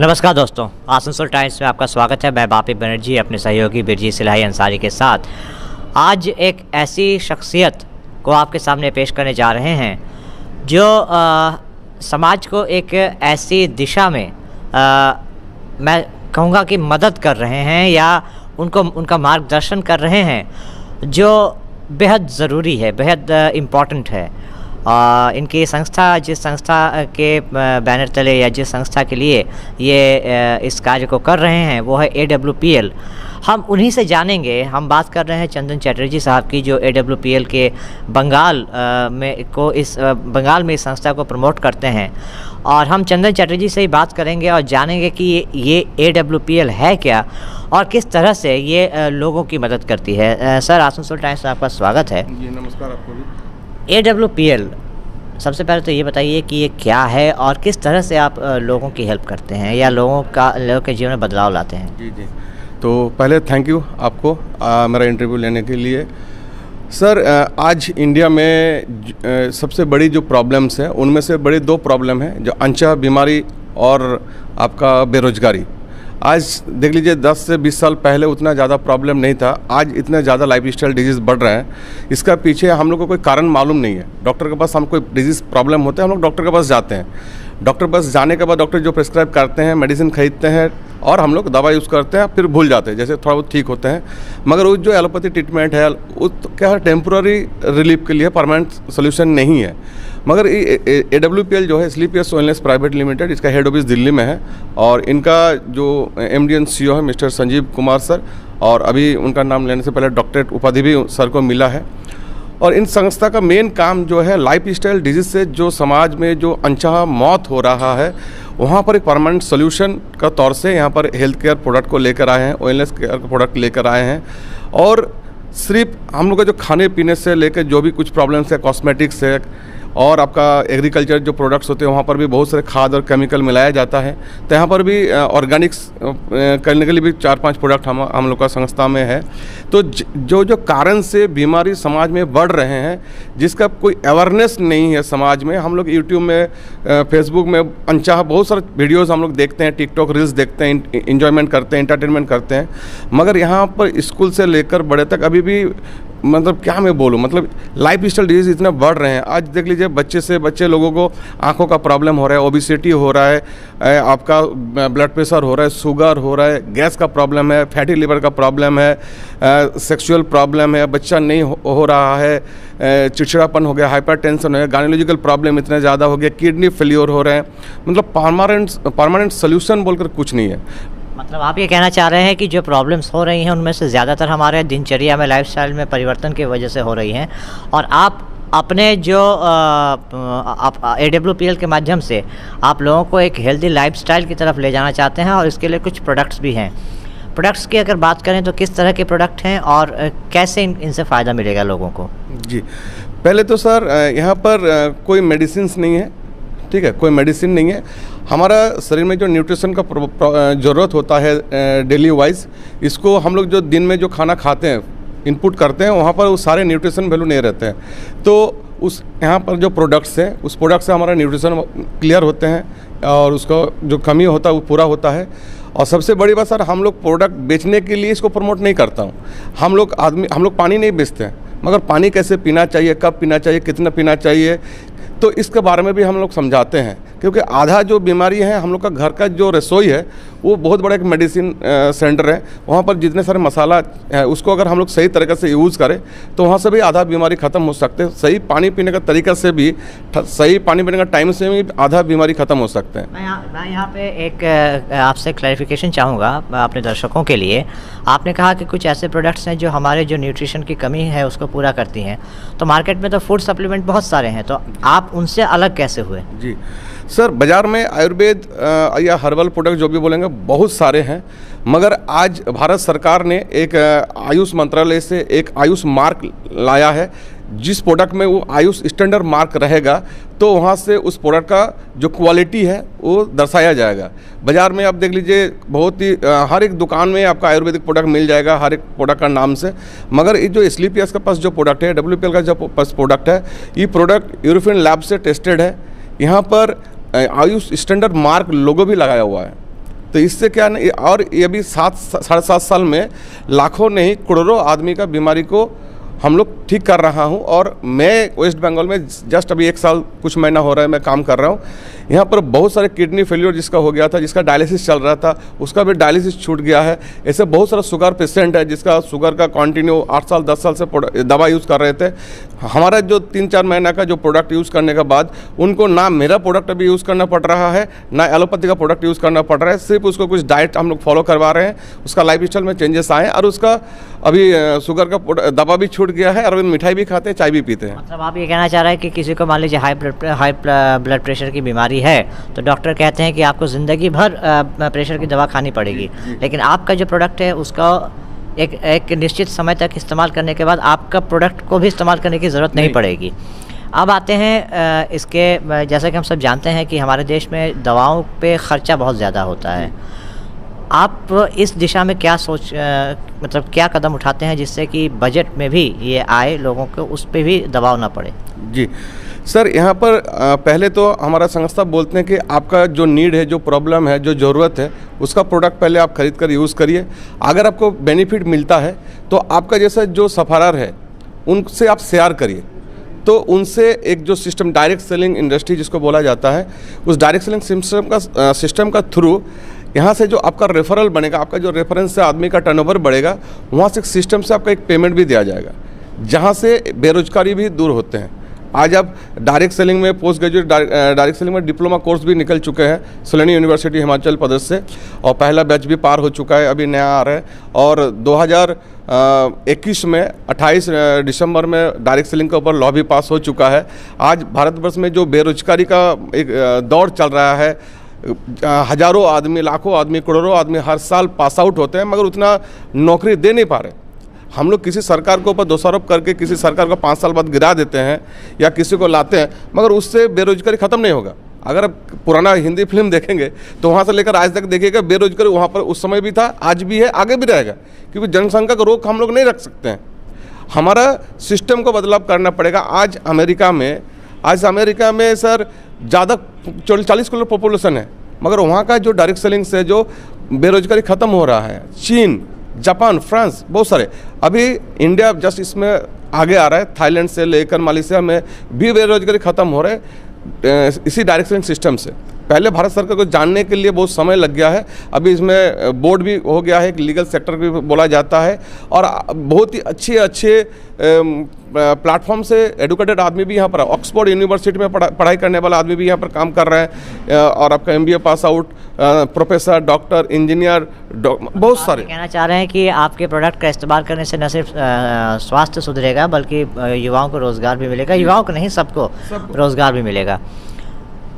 नमस्कार दोस्तों, आसनसोल टाइम्स में आपका स्वागत है। मैं बापी बनर्जी अपने सहयोगी बिरजी सिलाही अंसारी के साथ आज एक ऐसी शख्सियत को आपके सामने पेश करने जा रहे हैं जो समाज को एक ऐसी दिशा में मैं कहूँगा कि मदद कर रहे हैं या उनका मार्गदर्शन कर रहे हैं जो बेहद ज़रूरी है, बेहद इम्पॉर्टेंट है। इनकी संस्था जिस संस्था के बैनर तले या जिस संस्था के लिए ये इस कार्य को कर रहे हैं वो है AWPL। हम उन्हीं से जानेंगे। हम बात कर रहे हैं चंदन चटर्जी साहब की, जो AWPL के बंगाल में इस संस्था को प्रमोट करते हैं। और हम चंदन चटर्जी से ही बात करेंगे और जानेंगे कि ये AWPL है क्या और किस तरह से ये लोगों की मदद करती है। सर, आसनसोल टाइम्स में आपका स्वागत है। जी नमस्कार आपको भी। AWPL, सबसे पहले तो ये बताइए कि ये क्या है और किस तरह से आप लोगों की हेल्प करते हैं या लोगों के जीवन में बदलाव लाते हैं। जी तो पहले थैंक यू आपको मेरा इंटरव्यू लेने के लिए। सर, आज इंडिया में सबसे बड़ी जो प्रॉब्लम्स है उनमें से बड़ी दो प्रॉब्लम है, जो अनचाह बीमारी और आपका बेरोजगारी। आज देख लीजिए 10 से 20 साल पहले उतना ज़्यादा प्रॉब्लम नहीं था, आज इतने ज़्यादा लाइफस्टाइल डिजीज़ बढ़ रहे हैं। इसका पीछे हम लोग को कोई कारण मालूम नहीं है। डॉक्टर के पास हम कोई डिजीज़ प्रॉब्लम होता है, हम लोग डॉक्टर के पास जाते हैं। डॉक्टर के पास जाने के बाद डॉक्टर जो प्रिस्क्राइब करते हैं, मेडिसिन खरीदते हैं और हम लोग दवा यूज़ करते हैं, फिर भूल जाते हैं, जैसे थोड़ा बहुत ठीक होते हैं। मगर वो जो एलोपैथी ट्रीटमेंट है वो क्या है, टेम्पोररी रिलीफ के लिए, परमानेंट सोल्यूशन नहीं है। मगर AWPL जो है स्लीपियस वेलनेस प्राइवेट लिमिटेड, इसका हेड ऑफिस दिल्ली में है और इनका जो MD एंड CEO है मिस्टर संजीव कुमार सर, और अभी उनका नाम लेने से पहले डॉक्टरेट उपाधि भी सर को मिला है। और इन संस्था का मेन काम जो है लाइफ स्टाइल डिजीज़ से जो समाज में जो अनचाहा मौत हो रहा है वहाँ पर एक परमानेंट सोल्यूशन का तौर से यहाँ पर हेल्थ केयर प्रोडक्ट को लेकर आए हैं, वेलनेस केयर प्रोडक्ट लेकर आए हैं। और सिर्फ हम लोग का जो खाने पीने से लेकर जो भी कुछ प्रॉब्लम्स है, कॉस्मेटिक्स है और आपका एग्रीकल्चर जो प्रोडक्ट्स होते हैं वहाँ पर भी बहुत सारे खाद और केमिकल मिलाया जाता है। तो यहाँ पर भी ऑर्गेनिक्स करने के लिए भी 4-5 प्रोडक्ट हम लोग का संस्था में है। तो जो कारण से बीमारी समाज में बढ़ रहे हैं, जिसका कोई अवेयरनेस नहीं है समाज में, हम लोग यूट्यूब में, फेसबुक में अनचाहा बहुत सारे वीडियोज़ हम लोग देखते हैं, टिकटॉक रील्स देखते हैं, इंजॉयमेंट करते हैं, एंटरटेनमेंट करते हैं। मगर यहाँ पर स्कूल से लेकर बड़े तक अभी भी मतलब क्या मैं बोलूँ, मतलब लाइफ स्टाइल डिजीज़ इतने बढ़ रहे हैं। आज देख लीजिए बच्चे से बच्चे लोगों को आंखों का प्रॉब्लम हो रहा है, ओबिसिटी हो रहा है, आपका ब्लड प्रेशर हो रहा है, शुगर हो रहा है, गैस का प्रॉब्लम है, फैटी लिवर का प्रॉब्लम है, सेक्सुअल प्रॉब्लम है, बच्चा नहीं हो रहा है, चिड़चिड़ापन हो गया, हाइपरटेंशन हो गया, गायनोलॉजिकल प्रॉब्लम इतने ज़्यादा हो गया, किडनी फेलियर हो रहे हैं। मतलब परमानेंट सोल्यूशन बोलकर कुछ नहीं है। मतलब आप ये कहना चाह रहे हैं कि जो प्रॉब्लम्स हो रही हैं उनमें से ज़्यादातर हमारे दिनचर्या में, लाइफस्टाइल में परिवर्तन की वजह से हो रही हैं, और आप अपने जो AWPL के माध्यम से आप लोगों को एक हेल्दी लाइफस्टाइल की तरफ ले जाना चाहते हैं और इसके लिए कुछ प्रोडक्ट्स भी हैं। प्रोडक्ट्स की अगर बात करें तो किस तरह के प्रोडक्ट हैं और कैसे इनसे फ़ायदा मिलेगा लोगों को? जी, पहले तो सर यहाँ पर कोई मेडिसिन नहीं है, ठीक है, कोई मेडिसिन नहीं है। हमारा शरीर में जो न्यूट्रिशन का ज़रूरत होता है डेली वाइज, इसको हम लोग जो दिन में जो खाना खाते हैं, इनपुट करते हैं, वहाँ पर वो सारे न्यूट्रिशन वैल्यू नहीं रहते हैं। तो उस यहाँ पर जो प्रोडक्ट्स हैं उस प्रोडक्ट से हमारा न्यूट्रिशन क्लियर होते हैं और उसका जो कमी होता है वो पूरा होता है। और सबसे बड़ी बात सर, हम लोग प्रोडक्ट बेचने के लिए इसको प्रमोट नहीं करता हूँ। हम लोग पानी नहीं बेचते हैं, मगर पानी कैसे पीना चाहिए, कब पीना चाहिए, कितना पीना चाहिए, तो इसके बारे में भी हम लोग समझाते हैं। क्योंकि आधा जो बीमारी है, हम लोग का घर का जो रसोई है वो बहुत बड़ा एक मेडिसिन सेंटर है। वहाँ पर जितने सारे मसाला है उसको अगर हम लोग सही तरीके से यूज़ करें तो वहाँ से भी आधा बीमारी ख़त्म हो सकते हैं। सही पानी पीने का तरीका से भी, सही पानी पीने का टाइम से भी आधा बीमारी ख़त्म हो सकते हैं। मैं यहाँ पे एक आपसे क्लैरिफिकेशन चाहूँगा अपने दर्शकों के लिए। आपने कहा कि कुछ ऐसे प्रोडक्ट्स हैं जो हमारे जो न्यूट्रिशन की कमी है उसको पूरा करती हैं, तो मार्केट में तो फूड सप्लीमेंट बहुत सारे हैं, तो आप उनसे अलग कैसे हुए? जी सर, बाज़ार में आयुर्वेद या हर्बल प्रोडक्ट जो भी बोलेंगे बहुत सारे हैं, मगर आज भारत सरकार ने एक आयुष मंत्रालय से एक आयुष मार्क लाया है। जिस प्रोडक्ट में वो आयुष स्टैंडर्ड मार्क रहेगा तो वहाँ से उस प्रोडक्ट का जो क्वालिटी है वो दर्शाया जाएगा। बाज़ार में आप देख लीजिए बहुत ही हर एक दुकान में आपका आयुर्वेदिक प्रोडक्ट मिल जाएगा, हर एक प्रोडक्ट का नाम से। मगर ये जो स्लीपियस के पास जो प्रोडक्ट है, AWPL का जो पास प्रोडक्ट है, ये प्रोडक्ट यूरोपियन लैब से टेस्टेड है। यहाँ पर आयुष स्टैंडर्ड मार्क लोगो भी लगाया हुआ है। तो इससे क्या नहीं, और ये भी 7-7.5 साल में लाखों नहीं करोड़ों आदमी का बीमारी को हम लोग ठीक कर रहा हूं। और मैं वेस्ट बंगाल में जस्ट अभी 1 साल कुछ महीना हो रहा है मैं काम कर रहा हूं। यहाँ पर बहुत सारे किडनी फेलियर जिसका हो गया था, जिसका डायलिसिस चल रहा था, उसका भी डायलिसिस छूट गया है। ऐसे बहुत सारा शुगर पेशेंट है जिसका शुगर का कंटिन्यू 8 साल 10 साल से दवा यूज़ कर रहे थे। हमारा जो 3-4 महीना का जो प्रोडक्ट यूज़ करने के बाद उनको ना मेरा प्रोडक्ट अभी यूज़ करना पड़ रहा है, ना एलोपैथी का प्रोडक्ट यूज़ करना पड़ रहा है। सिर्फ उसको कुछ डाइट हम लोग फॉलो करवा रहे हैं, उसका लाइफ स्टाइल में चेंजेस आए और उसका अभी शुगर का दवा भी छूट गया है और अभी मिठाई भी खाते हैं, चाय भी पीते हैं। मतलब आप ये कहना चाह रहे हैं कि किसी को मान लीजिए हाई ब्लड प्रेशर की बीमारी है तो डॉक्टर कहते हैं कि आपको ज़िंदगी भर प्रेशर की दवा खानी पड़ेगी, लेकिन आपका जो प्रोडक्ट है उसका एक निश्चित समय तक इस्तेमाल करने के बाद आपका प्रोडक्ट को भी इस्तेमाल करने की ज़रूरत नहीं पड़ेगी। अब आते हैं इसके, जैसा कि हम सब जानते हैं कि हमारे देश में दवाओं पे ख़र्चा बहुत ज़्यादा होता है। आप इस दिशा में क्या मतलब क्या कदम उठाते हैं जिससे कि बजट में भी ये आए, लोगों को उस पर भी दबाव ना पड़े? जी सर, यहाँ पर पहले तो हमारा संस्था बोलते हैं कि आपका जो नीड है, जो प्रॉब्लम है, जो ज़रूरत है, उसका प्रोडक्ट पहले आप खरीद कर यूज़ करिए। अगर आपको बेनिफिट मिलता है तो आपका जैसा जो सफारर है उनसे आप शेयर करिए। तो उनसे एक जो सिस्टम डायरेक्ट सेलिंग इंडस्ट्री जिसको बोला जाता है, उस डायरेक्ट सेलिंग सिस्टम का थ्रू यहाँ से जो आपका रेफरल बनेगा, आपका जो रेफरेंस से आदमी का टर्नओवर बढ़ेगा, वहाँ से सिस्टम से आपका एक पेमेंट भी दिया जाएगा, जहाँ से बेरोजगारी भी दूर होते हैं। आज आप डायरेक्ट सेलिंग में पोस्ट ग्रेजुएट डायरेक्ट सेलिंग में डिप्लोमा कोर्स भी निकल चुके हैं सलेनी यूनिवर्सिटी हिमाचल प्रदेश से, और पहला बैच भी पार हो चुका है, अभी नया आ रहा है। और 2021 में 28 दिसंबर में डायरेक्ट सेलिंग के ऊपर लॉ भी पास हो चुका है। आज भारतवर्ष में जो बेरोजगारी का एक दौर चल रहा है, हज़ारों आदमी, लाखों आदमी, करोड़ों आदमी हर साल पास आउट होते हैं, मगर उतना नौकरी दे नहीं पा रहे। हम लोग किसी सरकार के ऊपर दोषारोप करके किसी सरकार को 5 साल बाद गिरा देते हैं या किसी को लाते हैं, मगर उससे बेरोजगारी ख़त्म नहीं होगा। अगर आप पुराना हिंदी फिल्म देखेंगे तो वहाँ से लेकर आज तक देखिएगा, बेरोजगारी वहाँ पर उस समय भी था, आज भी है, आगे भी रहेगा, क्योंकि जनसंख्या को रोक हम लोग नहीं रख सकते हैं। हमारा सिस्टम को बदलाव करना पड़ेगा। आज अमेरिका में सर ज़्यादा 40 करोड़ पॉपुलेशन है, मगर वहाँ का जो डायरेक्ट सेलिंग से जो बेरोजगारी ख़त्म हो रहा है, चीन, जापान, फ्रांस, बहुत सारे, अभी इंडिया जस्ट इसमें आगे आ रहा है। थाईलैंड से लेकर मलेशिया में भी बेरोजगारी ख़त्म हो रहा है इसी डायरेक्ट सेलिंग सिस्टम से। पहले भारत सरकार को जानने के लिए बहुत समय लग गया है, अभी इसमें बोर्ड भी हो गया है, लीगल सेक्टर भी बोला जाता है, और बहुत ही अच्छे प्लेटफॉर्म से एडुकेटेड आदमी भी यहाँ पर, ऑक्सफोर्ड यूनिवर्सिटी में पढ़ाई करने वाला आदमी भी यहाँ पर काम कर रहे हैं, और आपका MBA pass out, professor, doctor, engineer, बहुत सारे। कहना चाह रहे हैं कि आपके प्रोडक्ट का इस्तेमाल करने से न सिर्फ स्वास्थ्य सुधरेगा बल्कि युवाओं को रोज़गार भी मिलेगा, युवाओं को नहीं सबको रोज़गार भी मिलेगा।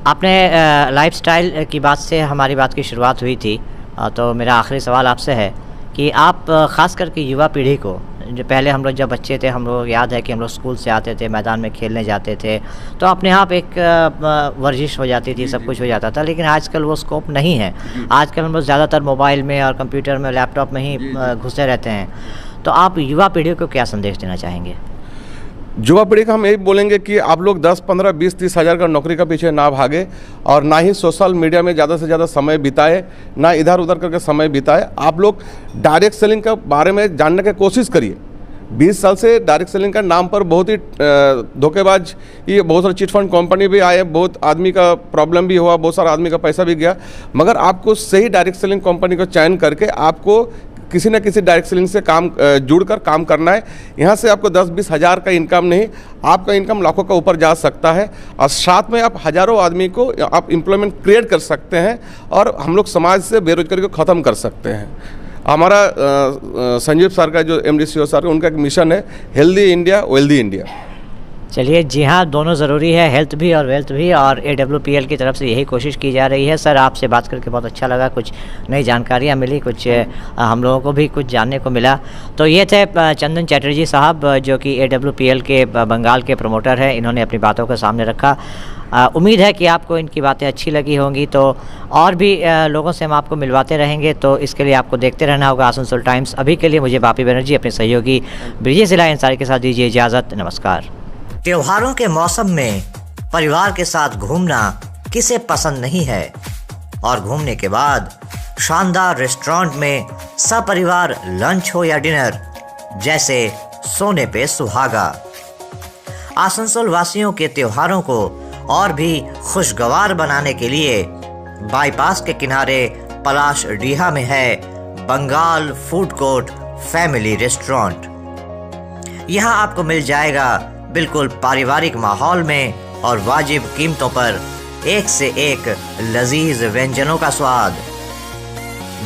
आपने लाइफस्टाइल की बात से हमारी बात की शुरुआत हुई थी, तो मेरा आखिरी सवाल आपसे है कि आप ख़ास करके युवा पीढ़ी को, जो पहले हम लोग जब बच्चे थे, हम लोग याद है कि हम लोग स्कूल से आते थे, मैदान में खेलने जाते थे, तो अपने आप एक वर्जिश हो जाती थी, सब कुछ हो जाता था, लेकिन आजकल वो स्कोप नहीं है। आजकल हम लोग ज़्यादातर मोबाइल में और कंप्यूटर में, लैपटॉप में ही घुसे रहते हैं। तो आप युवा पीढ़ी को क्या संदेश देना चाहेंगे? युवा पीढ़ी का हम यही बोलेंगे कि आप लोग 10, 15, 20, 30 हज़ार का नौकरी के पीछे ना भागे, और ना ही सोशल मीडिया में ज़्यादा से ज़्यादा समय बिताए, ना इधर उधर करके समय बिताए। आप लोग डायरेक्ट सेलिंग के बारे में जानने की कोशिश करिए। 20 साल से डायरेक्ट सेलिंग का नाम पर बहुत ही धोखेबाज, ये बहुत सारे चिट फंड कंपनी भी आए, बहुत आदमी का प्रॉब्लम भी हुआ, बहुत सारा आदमी का पैसा भी गया। मगर आपको सही डायरेक्ट सेलिंग कंपनी को चयन करके आपको किसी न किसी डायरेक्ट सेलिंग से जुड़कर काम करना है। यहाँ से आपको 10-20 हज़ार का इनकम नहीं, आपका इनकम लाखों का ऊपर जा सकता है, और साथ में आप हज़ारों आदमी को आप एम्प्लॉयमेंट क्रिएट कर सकते हैं, और हम लोग समाज से बेरोजगारी को ख़त्म कर सकते हैं। हमारा संजीव सर का जो MD CEO सर, उनका एक मिशन है, हेल्दी इंडिया वेल्दी इंडिया। चलिए, जी हाँ, दोनों ज़रूरी है, हेल्थ भी और वेल्थ भी, और AWPL की तरफ से यही कोशिश की जा रही है। सर, आपसे बात करके बहुत अच्छा लगा, कुछ नई जानकारियाँ मिली, कुछ हम लोगों को भी कुछ जानने को मिला। तो ये थे चंदन चैटर्जी साहब, जो कि AWPL के बंगाल के प्रमोटर हैं। इन्होंने अपनी बातों को सामने रखा। उम्मीद है कि आपको इनकी बातें अच्छी लगी होंगी, तो और भी लोगों से हम आपको मिलवाते रहेंगे। तो इसके लिए आपको देखते रहना होगा आसनसोल टाइम्स। अभी के लिए मुझे बापी बनर्जी अपने सहयोगी ब्रिजेश सिलाही अंसारी के साथ दीजिए इजाज़त। नमस्कार। त्योहारों के मौसम में परिवार के साथ घूमना किसे पसंद नहीं है, और घूमने के बाद शानदार रेस्टोरेंट में सपरिवार लंच हो या डिनर, जैसे सोने पे सुहागा। आसनसोल वासियों के त्योहारों को और भी खुशगवार बनाने के लिए बाईपास के किनारे पलाश डीहा में है Bengal food court family restaurant. यहाँ आपको मिल जाएगा बिल्कुल पारिवारिक माहौल में और वाजिब कीमतों पर एक से एक लजीज व्यंजनों का स्वाद।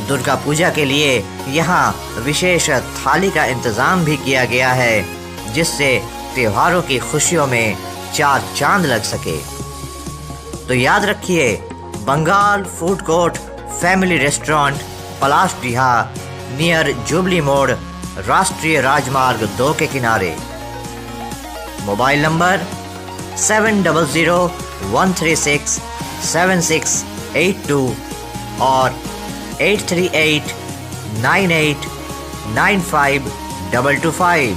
दुर्गा पूजा के लिए यहाँ विशेष थाली का इंतजाम भी किया गया है, जिससे त्योहारों की खुशियों में चार चांद लग सके। तो याद रखिए, Bengal food court family restaurant, Palash Diha, near Jubilee Mor, राष्ट्रीय राजमार्ग 2 के किनारे। मोबाइल नंबर 7001367682 और 8389895225।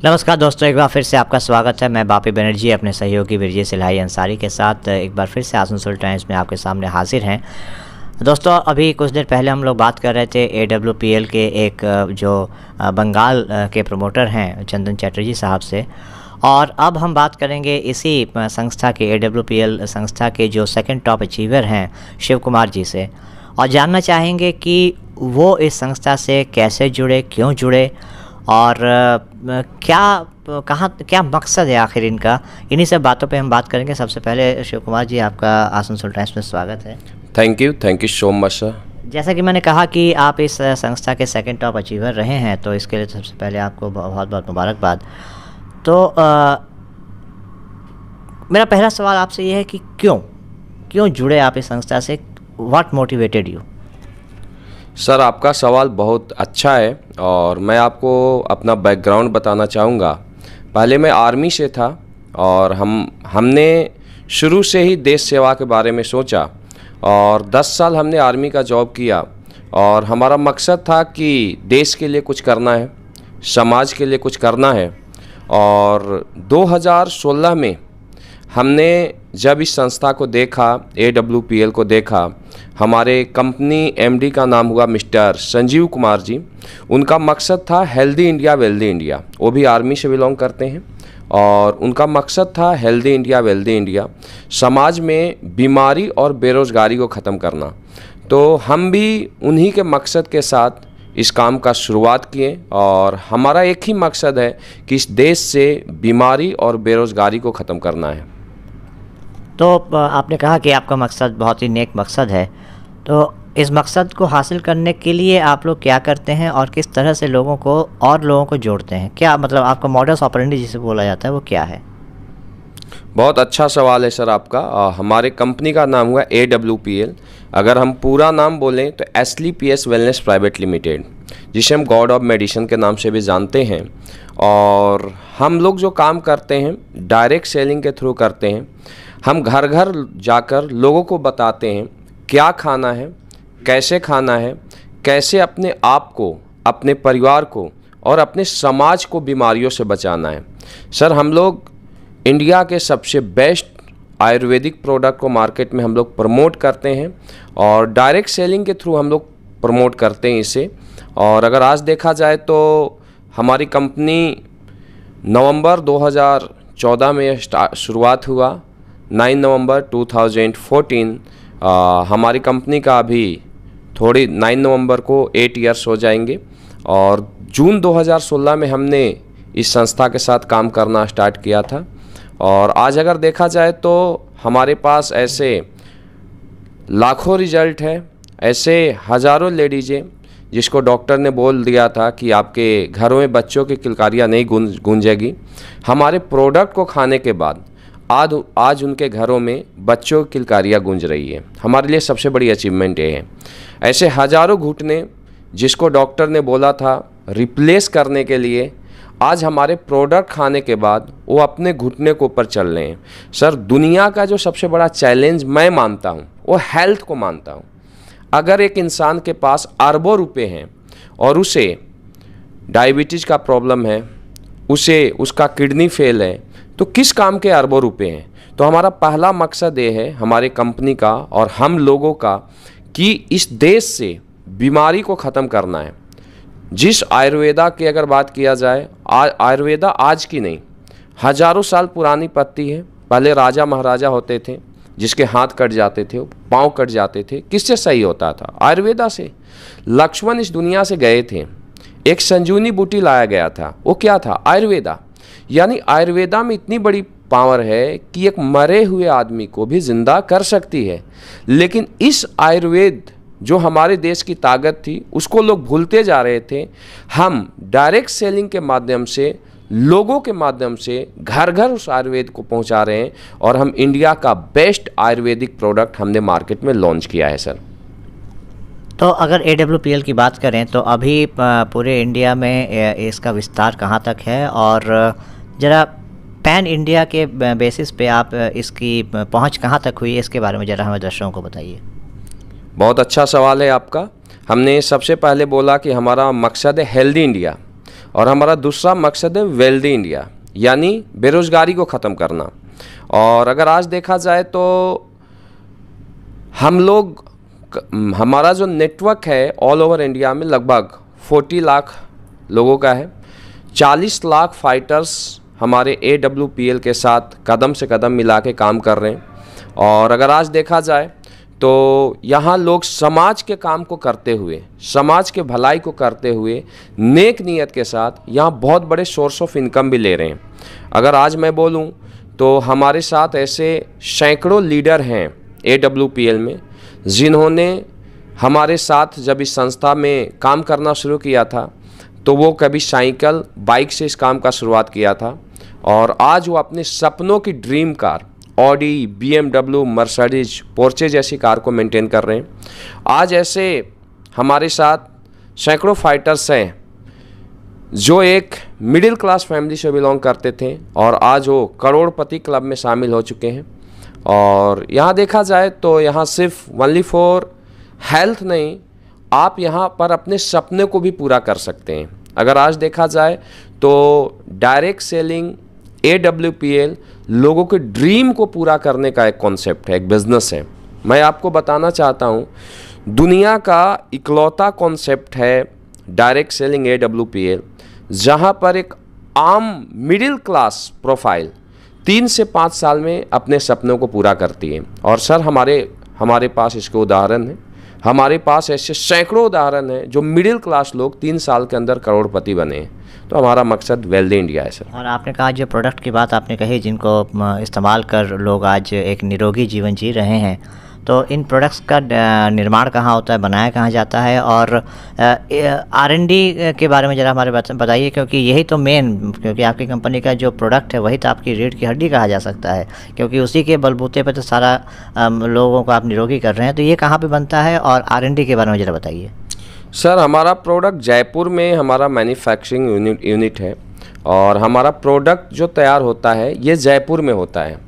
नमस्कार दोस्तों, एक बार फिर से आपका स्वागत है। मैं बापी बनर्जी अपने सहयोगी बिरजी सिलाही अंसारी के साथ एक बार फिर से आसनसोल टाइम्स में आपके सामने हाजिर हैं। दोस्तों, अभी कुछ देर पहले हम लोग बात कर रहे थे AWPL के एक जो बंगाल के प्रमोटर हैं चंदन चैटर्जी साहब से, और अब हम बात करेंगे इसी संस्था के AWPL संस्था के जो सेकंड टॉप अचीवर हैं शिव कुमार जी से, और जानना चाहेंगे कि वो इस संस्था से कैसे जुड़े, क्यों जुड़े और क्या मकसद है आखिर इनका। इन्हीं सब बातों पे हम बात करेंगे। सबसे पहले शिव कुमार जी, आपका आसनसोल टाइम्स में स्वागत है। Thank you so much sir. जैसा कि मैंने कहा कि आप इस संस्था के सेकंड टॉप अचीवर रहे हैं, तो इसके लिए सबसे पहले आपको बहुत बहुत मुबारकबाद। तो मेरा पहला सवाल आपसे ये है कि क्यों जुड़े आप इस संस्था से? What motivated you? सर, आपका सवाल बहुत अच्छा है और मैं आपको अपना बैकग्राउंड बताना चाहूँगा। पहले मैं आर्मी से था और हमने शुरू से ही देश सेवा के बारे में सोचा और 10 साल हमने आर्मी का जॉब किया और हमारा मकसद था कि देश के लिए कुछ करना है, समाज के लिए कुछ करना है। और 2016 में हमने जब इस संस्था को देखा, AWPL को देखा, हमारे कंपनी MD का नाम हुआ मिस्टर संजीव कुमार जी। उनका मकसद था हेल्दी इंडिया वेल्दी इंडिया। वो भी आर्मी से बिलोंग करते हैं और उनका मकसद था हेल्दी इंडिया वेल्दी इंडिया, समाज में बीमारी और बेरोज़गारी को ख़त्म करना। तो हम भी उन्हीं के मकसद के साथ इस काम का शुरुआत किए और हमारा एक ही मकसद है कि इस देश से बीमारी और बेरोज़गारी को ख़त्म करना है। तो आपने कहा कि आपका मकसद बहुत ही नेक मकसद है, तो इस मकसद को हासिल करने के लिए आप लोग क्या करते हैं और किस तरह से लोगों को जोड़ते हैं? क्या मतलब आपका मॉडस ऑपरेंडी जिसे बोला जाता है वो क्या है? बहुत अच्छा सवाल है सर आपका। हमारे कंपनी का नाम हुआ AWPL। अगर हम पूरा नाम बोलें तो एस्ली PS वेलनेस प्राइवेट लिमिटेड, जिसे हम गॉड ऑफ मेडिसिन के नाम से भी जानते हैं। और हम लोग जो काम करते हैं डायरेक्ट सेलिंग के थ्रू करते हैं। हम घर घर जाकर लोगों को बताते हैं क्या खाना है, कैसे खाना है, कैसे अपने आप को, अपने परिवार को और अपने समाज को बीमारियों से बचाना है। सर, हम लोग इंडिया के सबसे बेस्ट आयुर्वेदिक प्रोडक्ट को मार्केट में हम लोग प्रमोट करते हैं और डायरेक्ट सेलिंग के थ्रू हम लोग प्रमोट करते हैं इसे। और अगर आज देखा जाए तो हमारी कंपनी नवंबर 2014 में शुरुआत हुआ। 9 नवंबर 2014 हमारी कंपनी का अभी 9 नवंबर को 8 इयर्स हो जाएंगे और जून 2016 में हमने इस संस्था के साथ काम करना स्टार्ट किया था। और आज अगर देखा जाए तो हमारे पास ऐसे लाखों रिजल्ट है, ऐसे हज़ारों लेडीज़ें जिसको डॉक्टर ने बोल दिया था कि आपके घरों में बच्चों की किलकारियाँ नहीं गूंजेगी, हमारे प्रोडक्ट को खाने के बाद आज उनके घरों में बच्चों की किलकारियाँ गूंज रही है। हमारे लिए सबसे बड़ी अचीवमेंट ये है। ऐसे हज़ारों घुटने जिसको डॉक्टर ने बोला था रिप्लेस करने के लिए, आज हमारे प्रोडक्ट खाने के बाद वो अपने घुटने के ऊपर चल रहे हैं। सर, दुनिया का जो सबसे बड़ा चैलेंज मैं मानता हूँ वो हेल्थ को मानता हूँ। अगर एक इंसान के पास अरबों रुपए हैं और उसे डायबिटीज़ का प्रॉब्लम है, उसे उसका किडनी फेल है, तो किस काम के अरबों रुपए हैं? तो हमारा पहला मकसद ये है हमारे कंपनी का और हम लोगों का कि इस देश से बीमारी को ख़त्म करना है। जिस आयुर्वेदा की अगर बात किया जाए, आयुर्वेदा आज की नहीं, हजारों साल पुरानी पत्ती है। पहले राजा महाराजा होते थे जिसके हाथ कट जाते थे, पाँव कट जाते थे, किससे सही होता था? आयुर्वेदा से। लक्ष्मण इस दुनिया से गए थे, एक संजीवनी बूटी लाया गया था, वो क्या था? आयुर्वेदा। यानी आयुर्वेदा में इतनी बड़ी पावर है कि एक मरे हुए आदमी को भी जिंदा कर सकती है। लेकिन इस आयुर्वेद जो हमारे देश की ताकत थी उसको लोग भूलते जा रहे थे। हम डायरेक्ट सेलिंग के माध्यम से, लोगों के माध्यम से घर घर उस आयुर्वेद को पहुंचा रहे हैं और हम इंडिया का बेस्ट आयुर्वेदिक प्रोडक्ट हमने मार्केट में लॉन्च किया है सर। तो अगर AWPL की बात करें तो अभी पूरे इंडिया में इसका विस्तार कहाँ तक है, और ज़रा पैन इंडिया के बेसिस पे आप इसकी पहुँच कहाँ तक हुई है, इसके बारे में ज़रा हमें दर्शकों को बताइए। बहुत अच्छा सवाल है आपका। हमने सबसे पहले बोला कि हमारा मकसद है हेल्दी इंडिया और हमारा दूसरा मकसद है वेल्दी इंडिया, यानी बेरोज़गारी को ख़त्म करना। और अगर आज देखा जाए तो हम लोग, हमारा जो नेटवर्क है ऑल ओवर इंडिया में लगभग 40 लाख लोगों का है। 40 लाख फाइटर्स हमारे AWPL के साथ कदम से कदम मिला के काम कर रहे हैं। और अगर आज देखा जाए तो यहाँ लोग समाज के काम को करते हुए, समाज के भलाई को करते हुए, नेक नीयत के साथ यहाँ बहुत बड़े सोर्स ऑफ इनकम भी ले रहे हैं। अगर आज मैं बोलूँ तो हमारे साथ ऐसे सैकड़ों लीडर हैं AWPL में, जिन्होंने हमारे साथ जब इस संस्था में काम करना शुरू किया था तो वो कभी साइकिल, बाइक से इस काम का शुरुआत किया था और आज वो अपने सपनों की dream car Audi, BMW, Mercedes, Porsche जैसी कार को मेंटेन कर रहे हैं। आज ऐसे हमारे साथ सैकड़ों फाइटर्स हैं जो एक मिडिल क्लास फैमिली से बिलोंग करते थे और आज वो करोड़पति क्लब में शामिल हो चुके हैं। और यहाँ देखा जाए तो यहाँ सिर्फ ओनली फॉर हेल्थ नहीं, आप यहाँ पर अपने सपने को भी पूरा कर सकते हैं। अगर आज देखा जाए तो डायरेक्ट सेलिंग AWPL लोगों के ड्रीम को पूरा करने का एक कॉन्सेप्ट है, एक बिजनेस है। मैं आपको बताना चाहता हूँ, दुनिया का इकलौता कॉन्सेप्ट है डायरेक्ट सेलिंग AWPL, जहाँ पर एक आम मिडिल क्लास प्रोफाइल 3 से 5 साल में अपने सपनों को पूरा करती है। और सर हमारे पास इसके उदाहरण हैं। हमारे पास ऐसे सैकड़ों उदाहरण हैं जो मिडिल क्लास लोग 3 साल के अंदर करोड़पति बने हैं। तो हमारा मकसद वेल्दी इंडिया है सर। और आपने कहा जो प्रोडक्ट की बात आपने कही जिनको इस्तेमाल कर लोग आज एक निरोगी जीवन जी रहे हैं, तो इन प्रोडक्ट्स का निर्माण कहाँ होता है, बनाया कहाँ जाता है, और R&D के बारे में ज़रा हमारे बताइए, क्योंकि यही तो मेन, क्योंकि आपकी कंपनी का जो प्रोडक्ट है वही तो आपकी रीढ़ की हड्डी कहा जा सकता है, क्योंकि उसी के बलबूते पर तो सारा लोगों को आप निरोगी कर रहे हैं। तो ये कहाँ पे बनता है और R&D के बारे में ज़रा बताइए। सर हमारा प्रोडक्ट जयपुर में हमारा मैन्युफैक्चरिंग यूनिट है और हमारा प्रोडक्ट जो तैयार होता है ये जयपुर में होता है।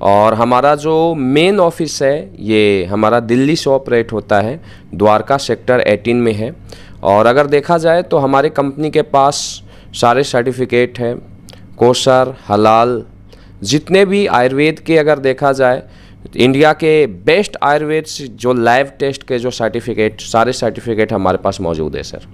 और हमारा जो मेन ऑफिस है ये हमारा दिल्ली से ऑपरेट होता है, द्वारका सेक्टर 18 में है। और अगर देखा जाए तो हमारे कंपनी के पास सारे सर्टिफिकेट हैं, कोसर, हलाल, जितने भी आयुर्वेद के अगर देखा जाए इंडिया के बेस्ट आयुर्वेद जो लैब टेस्ट के जो सर्टिफिकेट, सारे सर्टिफिकेट हमारे पास मौजूद है सर।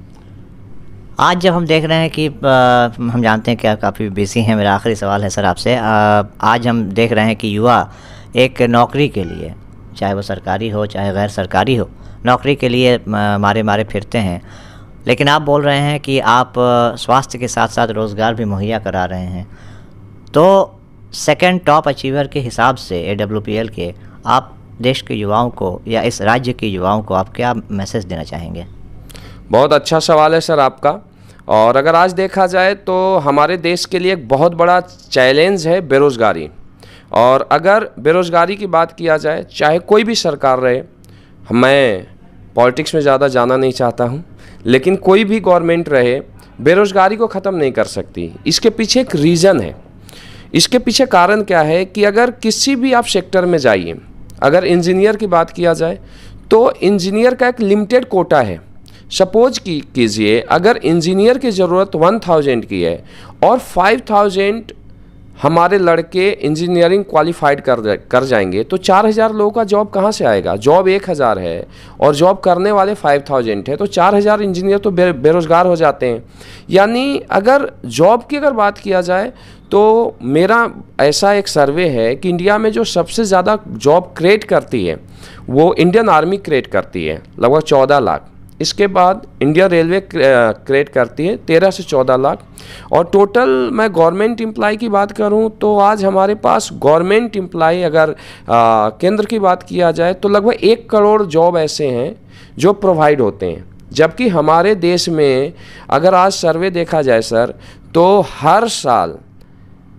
आज जब हम देख रहे हैं कि हम जानते हैं कि आप काफ़ी बिजी हैं, मेरा आखिरी सवाल है सर आपसे, आज हम देख रहे हैं कि युवा एक नौकरी के लिए, चाहे वो सरकारी हो चाहे गैर सरकारी हो, नौकरी के लिए मारे फिरते हैं, लेकिन आप बोल रहे हैं कि आप स्वास्थ्य के साथ साथ रोज़गार भी मुहैया करा रहे हैं। तो सेकंड टॉप अचीवर के हिसाब से AWPL के आप देश के युवाओं को या इस राज्य के युवाओं को आप क्या मैसेज देना चाहेंगे? बहुत अच्छा सवाल है सर आपका। और अगर आज देखा जाए तो हमारे देश के लिए एक बहुत बड़ा चैलेंज है बेरोज़गारी। और अगर बेरोज़गारी की बात किया जाए, चाहे कोई भी सरकार रहे, मैं पॉलिटिक्स में ज़्यादा जाना नहीं चाहता हूँ, लेकिन कोई भी गवर्नमेंट रहे बेरोज़गारी को ख़त्म नहीं कर सकती। इसके पीछे एक रीज़न है। इसके पीछे कारण क्या है कि अगर किसी भी आप सेक्टर में जाइए, अगर इंजीनियर की बात किया जाए तो इंजीनियर का एक लिमिटेड कोटा है। सपोज कीजिए अगर इंजीनियर की ज़रूरत 1000 की है और 5000 हमारे लड़के इंजीनियरिंग क्वालिफाइड कर जाएंगे तो 4000 लोगों का जॉब कहाँ से आएगा? जॉब 1000 है और जॉब करने वाले 5000 है, तो 4000 इंजीनियर तो बेरोजगार हो जाते हैं। यानी अगर जॉब की अगर बात किया जाए तो मेरा ऐसा एक सर्वे है कि इंडिया में जो सबसे ज़्यादा जॉब क्रिएट करती है वो इंडियन आर्मी क्रिएट करती है, लगभग 14 लाख। इसके बाद इंडियन रेलवे क्रिएट करती है 13 से 14 लाख। और टोटल मैं गवर्नमेंट एम्प्लॉय की बात करूं तो आज हमारे पास गवर्नमेंट एम्प्लॉय अगर केंद्र की बात किया जाए तो लगभग 1 करोड़ जॉब ऐसे हैं जो प्रोवाइड होते हैं। जबकि हमारे देश में अगर आज सर्वे देखा जाए सर, तो हर साल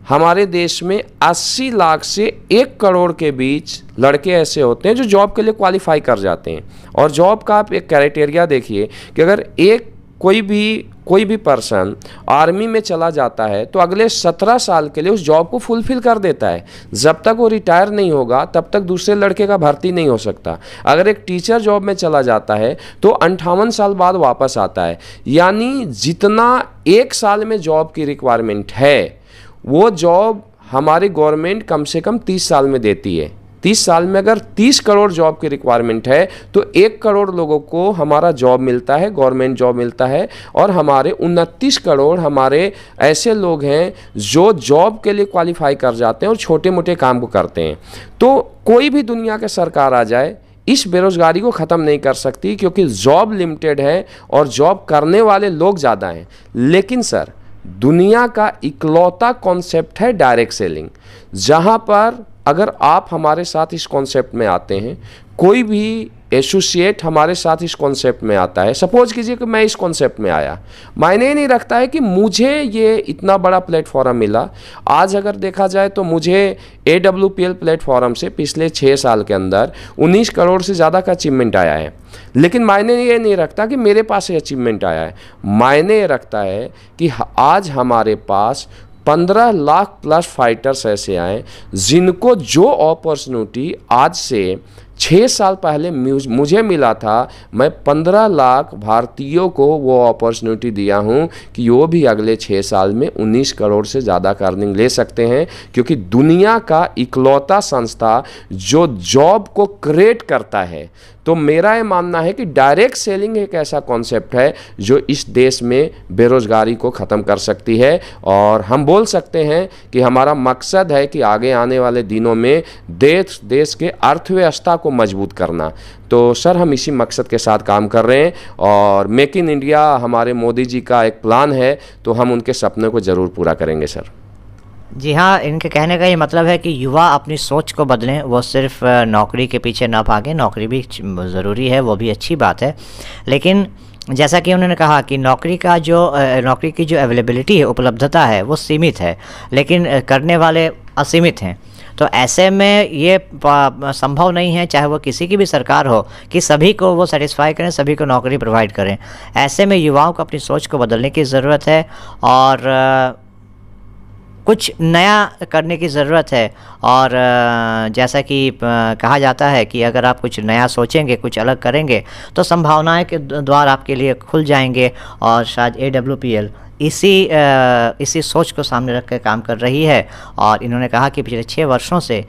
हमारे देश में 80 लाख से 1 करोड़ के बीच लड़के ऐसे होते हैं जो जॉब के लिए क्वालिफाई कर जाते हैं। और जॉब का आप एक क्राइटेरिया देखिए कि अगर कोई भी पर्सन आर्मी में चला जाता है तो अगले 17 साल के लिए उस जॉब को फुलफिल कर देता है। जब तक वो रिटायर नहीं होगा तब तक दूसरे लड़के का भर्ती नहीं हो सकता। अगर एक टीचर जॉब में चला जाता है तो 58 साल बाद वापस आता है। यानी जितना 1 साल में जॉब की रिक्वायरमेंट है वो जॉब हमारी गवर्नमेंट कम से कम 30 साल में देती है। 30 साल में अगर 30 करोड़ जॉब की रिक्वायरमेंट है तो 1 करोड़ लोगों को हमारा जॉब मिलता है, गवर्नमेंट जॉब मिलता है। और हमारे 29 करोड़ हमारे ऐसे लोग हैं जो जॉब के लिए क्वालिफाई कर जाते हैं और छोटे मोटे काम को करते हैं। तो कोई भी दुनिया की सरकार आ जाए इस बेरोजगारी को ख़त्म नहीं कर सकती, क्योंकि जॉब लिमिटेड है और जॉब करने वाले लोग ज़्यादा हैं। लेकिन सर दुनिया का इकलौता कॉन्सेप्ट है डायरेक्ट सेलिंग, जहां पर अगर आप हमारे साथ इस कॉन्सेप्ट में आते हैं, कोई भी एसोसिएट हमारे साथ इस कॉन्सेप्ट में आता है, सपोज कीजिए कि मैं इस कॉन्सेप्ट में आया, मायने नहीं रखता है कि मुझे ये इतना बड़ा प्लेटफॉर्म मिला। आज अगर देखा जाए तो मुझे AWPL प्लेटफॉर्म से पिछले 6 साल के अंदर 19 करोड़ से ज़्यादा का अचीवमेंट आया है। लेकिन मायने ये नहीं रखता कि मेरे पास ये अचीवमेंट आया है, मायने ये रखता है कि आज हमारे पास 15 लाख प्लस फाइटर्स ऐसे आए जिनको जो अपॉर्चुनिटी आज से 6 साल पहले मुझे मिला था, मैं 15 लाख भारतीयों को वो अपॉर्चुनिटी दिया हूँ कि वो भी अगले 6 साल में 19 करोड़ से ज़्यादा का अर्निंग ले सकते हैं। क्योंकि दुनिया का इकलौता संस्था जो जॉब को क्रिएट करता है। तो मेरा ये मानना है कि डायरेक्ट सेलिंग एक ऐसा कॉन्सेप्ट है जो इस देश में बेरोजगारी को ख़त्म कर सकती है। और हम बोल सकते हैं कि हमारा मकसद है कि आगे आने वाले दिनों में देश के अर्थव्यवस्था को मजबूत करना। तो सर हम इसी मकसद के साथ काम कर रहे हैं और मेक इन इंडिया हमारे मोदी जी का एक प्लान है, तो हम उनके सपने को ज़रूर पूरा करेंगे सर। जी हाँ, इनके कहने का ये मतलब है कि युवा अपनी सोच को बदलें, वो सिर्फ नौकरी के पीछे ना भागें। नौकरी भी ज़रूरी है, वो भी अच्छी बात है, लेकिन जैसा कि उन्होंने कहा कि नौकरी की जो अवेलेबिलिटी है, उपलब्धता है, वो सीमित है, लेकिन करने वाले असीमित हैं। तो ऐसे में ये संभव नहीं है, चाहे वो किसी की भी सरकार हो, कि सभी को वो सेटिस्फाई करें, सभी को नौकरी प्रोवाइड करें। ऐसे में युवाओं को अपनी सोच को बदलने की ज़रूरत है और कुछ नया करने की ज़रूरत है। और जैसा कि कहा जाता है कि अगर आप कुछ नया सोचेंगे, कुछ अलग करेंगे, तो संभावनाएं के द्वार आपके लिए खुल जाएंगे। और शायद AWPL इसी सोच को सामने रख कर काम कर रही है। और इन्होंने कहा कि पिछले 6 वर्षों से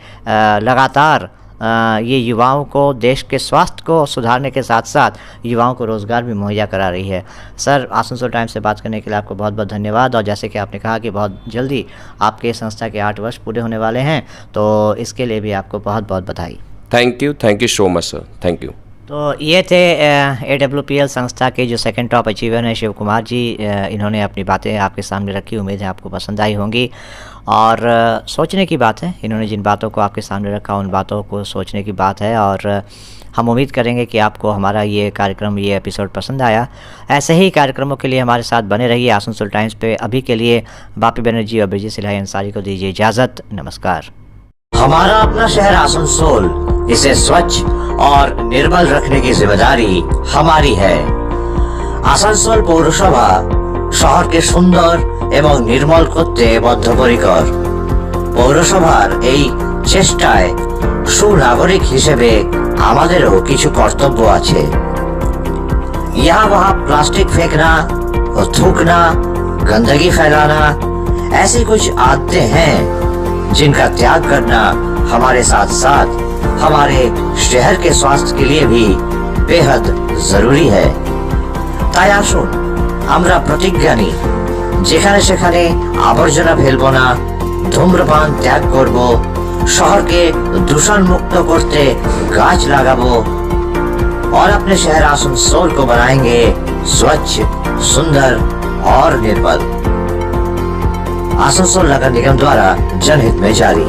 लगातार ये युवाओं को, देश के स्वास्थ्य को सुधारने के साथ साथ युवाओं को रोज़गार भी मुहैया करा रही है। सर, आसनसोल टाइम्स से बात करने के लिए आपको बहुत बहुत धन्यवाद। और जैसे कि आपने कहा कि बहुत जल्दी आपके संस्था के 8 वर्ष पूरे होने वाले हैं, तो इसके लिए भी आपको बहुत बहुत बधाई। Thank you so much sir, thank you. तो ये थे AWPL संस्था के जो सेकंड टॉप अचीवर हैं शिव कुमार जी। इन्होंने अपनी बातें आपके सामने रखी, उम्मीद है आपको पसंद आई होंगी। और सोचने की बात है, इन्होंने जिन बातों को आपके सामने रखा उन बातों को सोचने की बात है। और हम उम्मीद करेंगे कि आपको हमारा ये कार्यक्रम, ये एपिसोड पसंद आया। ऐसे ही कार्यक्रमों के लिए हमारे साथ बने रहिए आसनसोल टाइम्स पे। अभी के लिए बापी बनर्जी और ब्रिजेश सिल्हाई अंसारी को दीजिए इजाज़त। नमस्कार। हमारा अपना शहर आसनसोल, इसे स्वच्छ और निर्मल रखने की जिम्मेदारी हमारी है। आसनसोल पौरसभा शहर के सुंदर एवं निर्मल करते बद्धपरिकर। पौरसभार এই চেষ্টায় সুনাগরিক হিসেবে আমাদেরও কিছু কর্তব্য আছে। यहाँ वहाँ प्लास्टिक फेंकना और थूकना, गंदगी फैलाना, ऐसी कुछ आदतें हैं जिनका त्याग करना हमारे साथ साथ हमारे शहर के स्वास्थ्य के लिए भी बेहद जरूरी है। তাই আসুন আমরা প্রতিজ্ঞা নিই, যেখানে সেখানে আবর্জনা ফেলবো না, ধূম্রপান ত্যাগ করব, শহরকে দূষণ মুक्त করতে गाछ लगाबो और अपने शहर आसनसोल को बनाएंगे स्वच्छ, सुंदर और निर्मल। आसनसोल नगर निगम द्वारा जनहित में जारी।